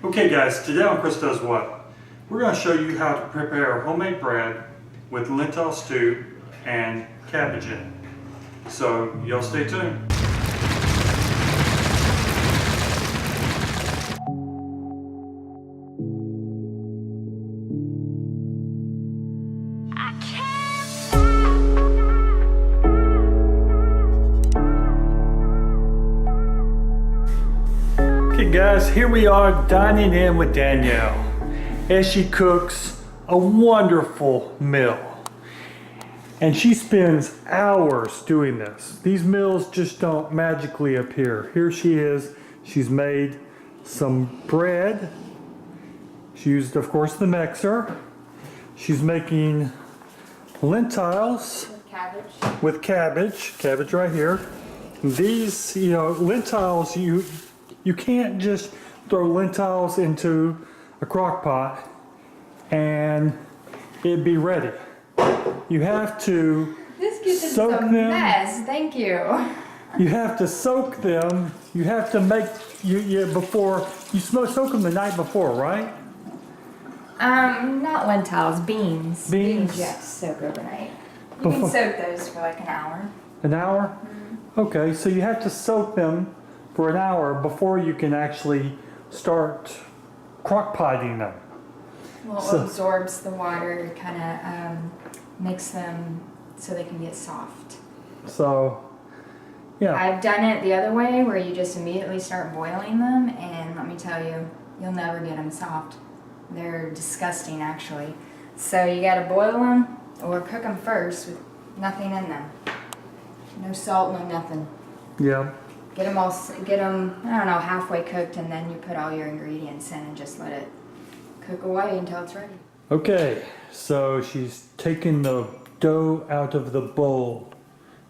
Okay guys, today on Chris Does What? We're going to show you how to prepare homemade bread with lentil stew and cabbage in it. So y'all stay tuned. Okay guys, here we are dining in with Danielle as she cooks a wonderful meal. And she spends hours doing this. These meals just don't magically appear. Here she is, she's made some bread. She used, of course, the mixer. She's making lentils with cabbage right here. These, lentils, you can't just throw lentils into a crock pot and it'd be ready. You have to soak them. Mess. Thank you. You have to soak them. You have to make soak them the night before, right? Not lentils, beans. Beans? You have to soak overnight. You can soak those for like an hour. An hour? Mm-hmm. Okay, so you have to soak them for an hour before you can actually start crock-potting them. Well, it absorbs the water, kind of makes them so they can get soft. So, yeah. I've done it the other way where you just immediately start boiling them, and let me tell you, you'll never get them soft. They're disgusting, actually. So you got to boil them or cook them first with nothing in them. No salt, no nothing. Yeah. Get them, I don't know, halfway cooked, and then you put all your ingredients in and just let it cook away until it's ready. Okay, so she's taken the dough out of the bowl.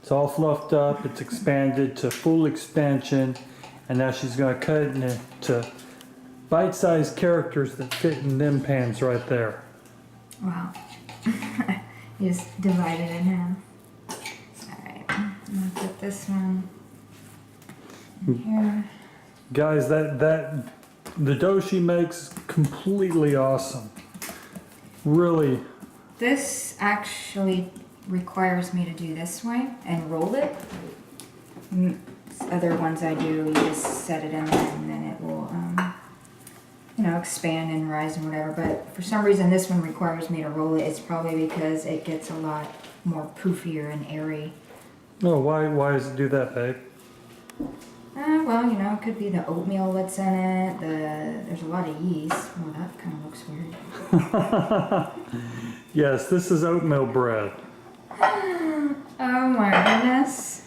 It's all fluffed up, it's expanded to full expansion, and now she's going to cut it into bite-sized characters that fit in them pans right there. Wow. You just divide it in half. Alright, I'm going to put this one here. Guys, the dough she makes is completely awesome. Really. This actually requires me to do this way and roll it. Other ones I do, you just set it in there and then it will, expand and rise and whatever. But for some reason, this one requires me to roll it. It's probably because it gets a lot more poofier and airy. Oh, why does it do that, babe? Well, it could be the oatmeal that's in it. There's a lot of yeast. Well, that kind of looks weird. Yes, this is oatmeal bread. Oh my goodness.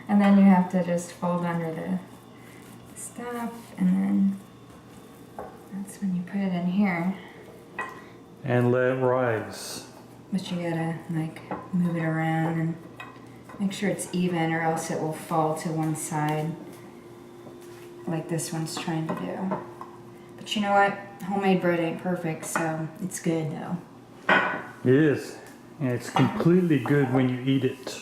And then you have to just fold under the stuff, and then that's when you put it in here. And let it rise. But you gotta, move it around and make sure it's even, or else it will fall to one side, like this one's trying to do. But you know what? Homemade bread ain't perfect, so it's good though. It is. And it's completely good when you eat it.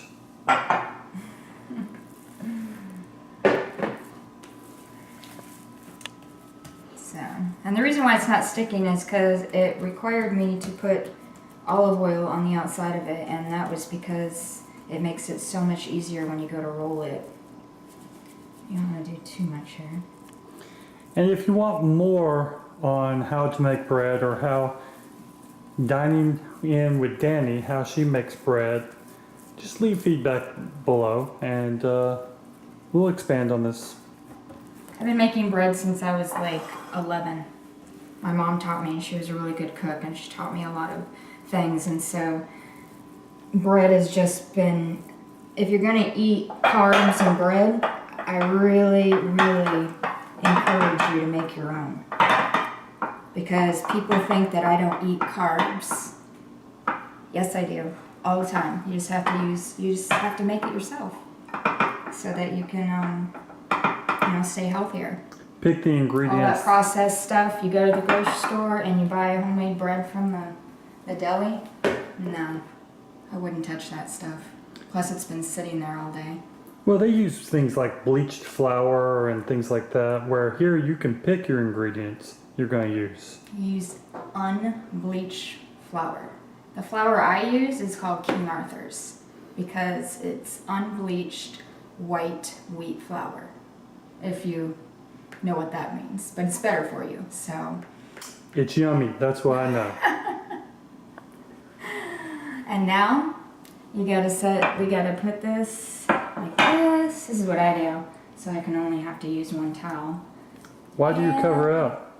So, and the reason why it's not sticking is because it required me to put olive oil on the outside of it, and that was because it makes it so much easier when you go to roll it. You don't want to do too much here. And if you want more on how to make bread, or how dining in with Danny, how she makes bread, just leave feedback below and we'll expand on this. I've been making bread since I was 11. My mom taught me, and she was a really good cook, and she taught me a lot of things, and so bread has just been, if you're going to eat carbs and bread, I really, really encourage you to make your own. Because people think that I don't eat carbs. Yes, I do. All the time. You just have to make it yourself so that you can, stay healthier. Pick the ingredients. All that processed stuff, you go to the grocery store and you buy homemade bread from the deli. No, I wouldn't touch that stuff. Plus, it's been sitting there all day. Well, they use things like bleached flour and things like that, where here you can pick your ingredients you're going to use. Use unbleached flour. The flour I use is called King Arthur's because it's unbleached white wheat flour, if you know what that means. But it's better for you, so. It's yummy, that's what I know. And now, we gotta put this like this. This is what I do, so I can only have to use one towel. Why do you cover it up?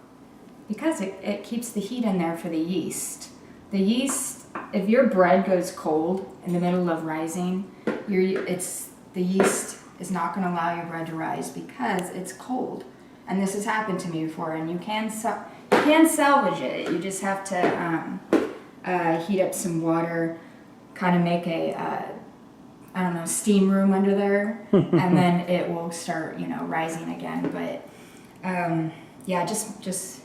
Because it keeps the heat in there for the yeast. The yeast, if your bread goes cold in the middle of rising, the yeast is not going to allow your bread to rise because it's cold. And this has happened to me before, and you can salvage it. You just have to heat up some water, kind of make a steam room under there, and then it will start, rising again. But yeah, you just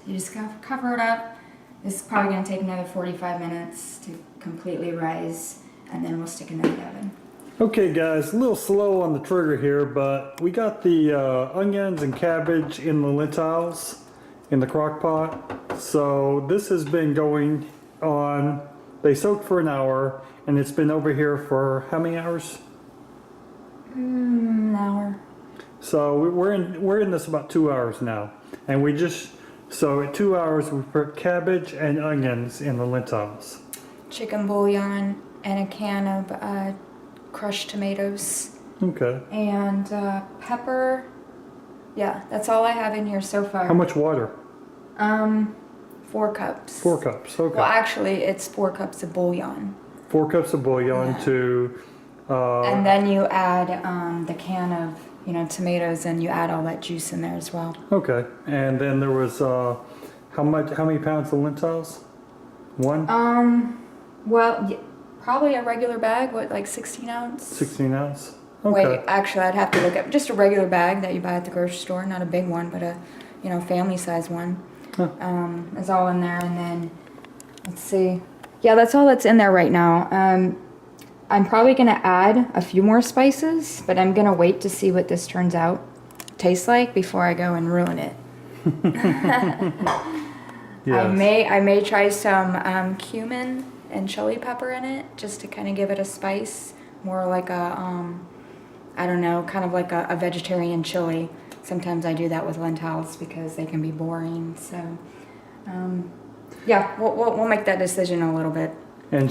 cover it up. This is probably going to take another 45 minutes to completely rise, and then we'll stick it in the oven. Okay guys, a little slow on the trigger here, but we got the onions and cabbage in the lentils in the crock pot. So this has been going on, they soaked for an hour, and it's been over here for how many hours? An hour. So we're in this about 2 hours now, and so at 2 hours we put cabbage and onions in the lentils. Chicken bouillon and a can of crushed tomatoes. Okay. And pepper. Yeah, that's all I have in here so far. How much water? 4 cups. 4 cups. Okay. Well, actually, it's 4 cups of bouillon. 4 cups of bouillon to. And then you add the can of tomatoes, and you add all that juice in there as well. Okay, and then there was how many pounds of lentils? 1? Well, probably a regular bag. What, like 16 ounce? 16 ounce. Okay. Wait, actually, I'd have to look up just a regular bag that you buy at the grocery store, not a big one, but a family size one. Huh. Is all in there, and then let's see. Yeah, that's all that's in there right now. I'm probably going to add a few more spices, but I'm going to wait to see what this turns out tastes like before I go and ruin it. Yes. I may try some cumin and chili pepper in it just to kind of give it a spice, more like a I don't know, kind of like a vegetarian chili. Sometimes I do that with lentils because they can be boring. So yeah, we'll make that decision in a little bit. And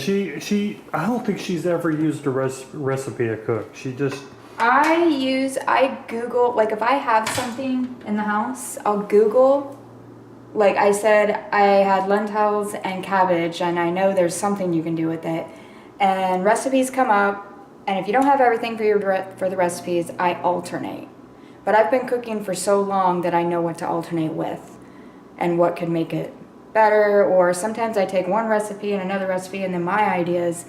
I don't think she's ever used a recipe to cook. She just. I Google, like if I have something in the house, I'll Google, like I said, I had lentils and cabbage, and I know there's something you can do with it. And recipes come up, and if you don't have everything for the recipes, I alternate. But I've been cooking for so long that I know what to alternate with and what could make it better. Or sometimes I take one recipe and another recipe, and then my ideas,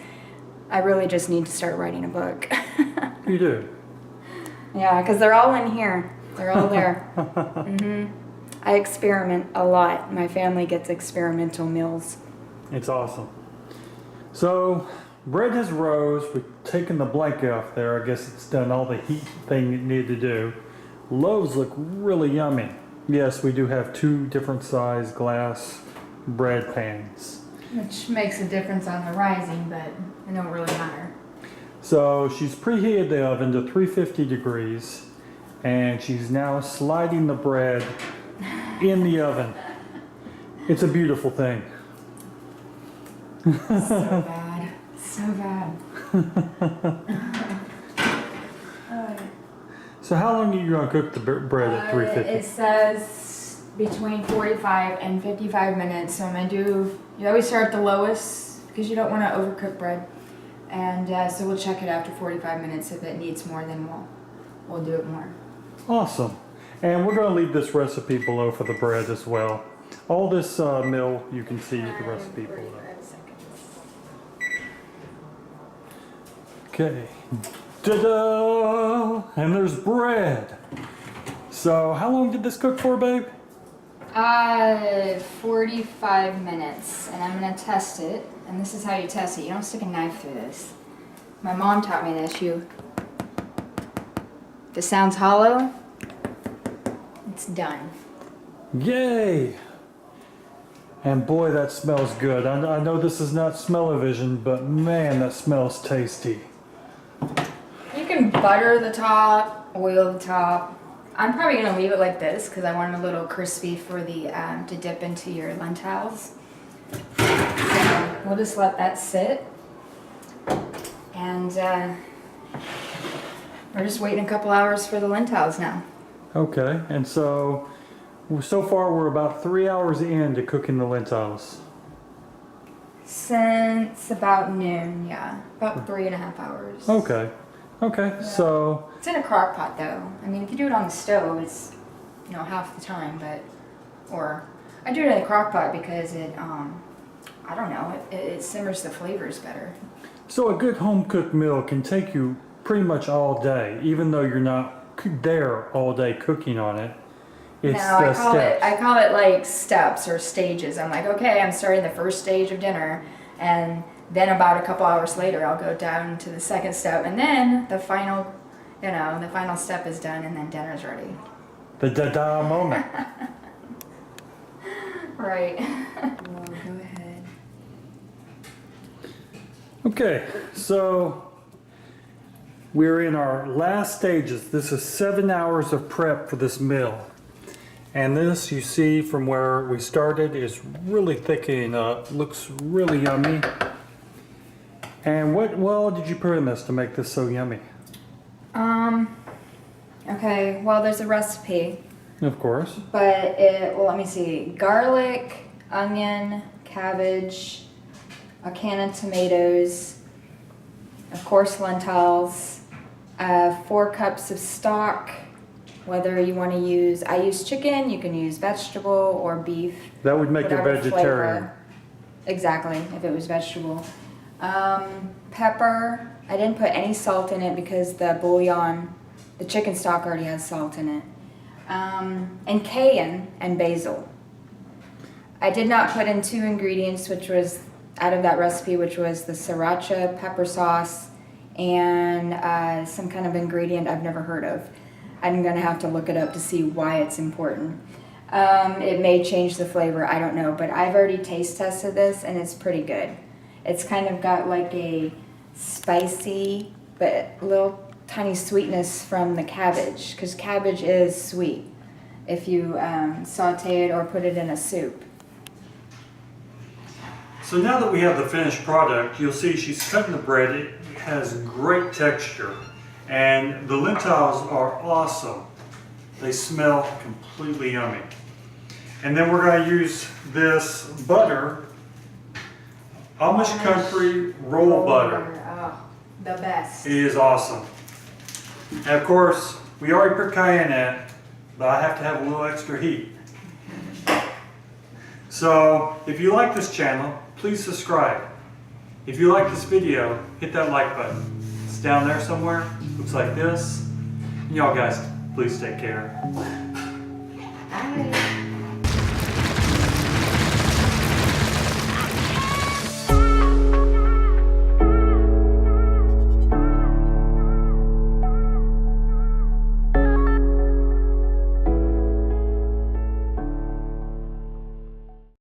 I really just need to start writing a book. You do? Yeah, because they're all in here. They're all there. I experiment a lot. My family gets experimental meals. It's awesome. So, bread has rose. We've taken the blanket off there. I guess it's done all the heat thing it needed to do. Loaves look really yummy. Yes, we do have 2 different size glass bread pans. Which makes a difference on the rising, but it don't really matter. So she's preheated the oven to 350 degrees, and she's now sliding the bread in the oven. It's a beautiful thing. So bad. So bad. So how long are you going to cook the bread at 350? It says between 45 and 55 minutes. So I'm going to you always start at the lowest because you don't want to overcook bread. And so we'll check it after 45 minutes. If it needs more, then we'll do it more. Awesome. And we're going to leave this recipe below for the bread as well. All this meal, you can see the recipe below. Okay. Ta-da! And there's bread. So how long did this cook for, babe? 45 minutes, and I'm gonna test it. And this is how you test it. You don't stick a knife through this. My mom taught me this. it sounds hollow, it's done. Yay! And boy, that smells good. I know this is not smell-o-vision, but man, that smells tasty. You can butter the top, oil the top. I'm probably gonna leave it like this because I want them a little crispy for the to dip into your lentils. So we'll just let that sit, and we're just waiting a couple hours for the lentils now. Okay, and so far we're about 3 hours in to cooking the lentils. Since about noon, yeah, about 3.5 hours. Okay, okay, yeah. So it's in a crock pot though. I mean, if you do it on the stove, it's half the time, but I do it in a crock pot because it I don't know, it simmers the flavors better. So a good home cooked meal can take you pretty much all day, even though you're not there all day cooking on it. It's I call it like steps or stages. I'm like, okay, I'm starting the first stage of dinner, and then about a couple hours later, I'll go down to the second step, and then the final, the final step is done, and then dinner's ready. The da-da moment. Right. Well, go ahead. Okay, so we're in our last stages. This is 7 hours of prep for this meal. And this, you see from where we started, is really thickening up. Looks really yummy. And what well did you put in this to make this so yummy? Okay, well, there's a recipe. Of course. But let me see. Garlic, onion, cabbage, a can of tomatoes, of course lentils, 4 cups of stock. Whether you want to use, I use chicken, you can use vegetable or beef. That would make you vegetarian. Flavor. Exactly, if it was vegetable. Pepper, I didn't put any salt in it because the bouillon, the chicken stock already has salt in it. And cayenne and basil. I did not put in 2 ingredients, which was out of that recipe, which was the Sriracha pepper sauce and some kind of ingredient I've never heard of. I'm gonna have to look it up to see why it's important. It may change the flavor, I don't know, but I've already taste tested this and it's pretty good. It's kind of got like a spicy, but little tiny sweetness from the cabbage, because cabbage is sweet if you saute it or put it in a soup. So now that we have the finished product, you'll see she's cutting the bread. It has great texture. And the lentils are awesome. They smell completely yummy. And then we're going to use this butter, Amish Country roll butter. Oh, the best. It is awesome. And of course, we already put cayenne in it, but I have to have a little extra heat. So if you like this channel, please subscribe. If you like this video, hit that like button. It's down there somewhere. Looks like this. Y'all guys, please take care. Bye.